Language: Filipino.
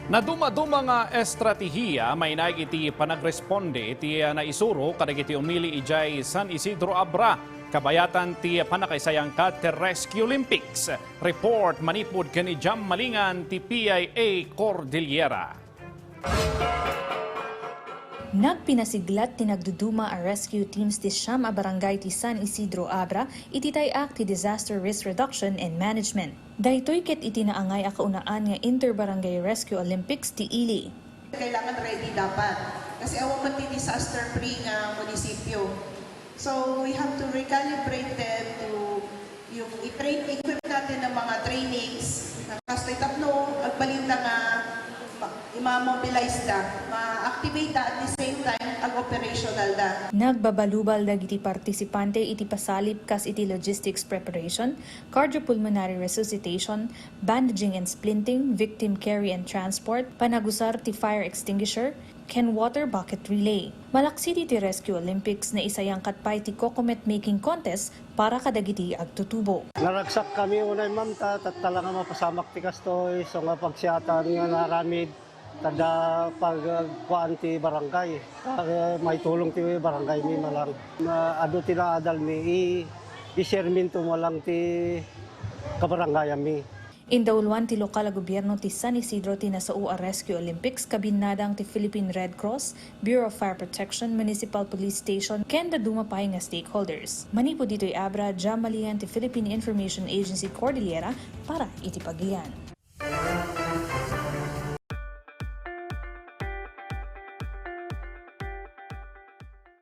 Na duma-duma nga estratehiya may naig iti panagresponde iti naisuro kadag iti umili idiay San Isidro Abra kabayatan ti panakaisayang kat Rescue Olympics. Report manipud ken ijam Malingan ti PIA Cordillera. Nagpinasiglat ti nagduduma a rescue teams ti siyam a barangay ti San Isidro Abra iti tay-ak ti disaster risk reduction and management. Daytoy ket iti naangay a kaunaan nga Inter-Barangay Rescue Olympics ti ili. Kailangan ready dapat kasi awa man ti disaster free nga munisipyo. So we have to recalibrate them to yung equip natin ng mga trainings na kastoy tapno agbalinda nga ma-mobilize da, ma-activate da at the same time ang operational da. Nagbabalubal dagiti partisipante iti pasalip kas iti logistics preparation, cardiopulmonary resuscitation, bandaging and splinting, victim carry and transport, panagusar ti fire extinguisher, ken water bucket relay. Malaksiti ti Rescue Olympics na isayang katpay ti cocomet making contest para kadagiti agtutubo. Naragsak kami unay ma'am talaga mapasamak ti kastoy so nga pagsiyatan nga naramid tada pagkuan ti barangay. May tulong ti barangay mi malang adu ti naadal mi i-sherminto mo lang ti kabarangay mi. Indauluan ti lokal a gobyerno ti San Isidro ti nasao a Rescue Olympics kabinadang ti Philippine Red Cross, Bureau of Fire Protection, Municipal Police Station, ken dadumapay nga stakeholders. Manipud dito'y Abra, Malingan ti Philippine Information Agency Cordillera para iti pagiyan.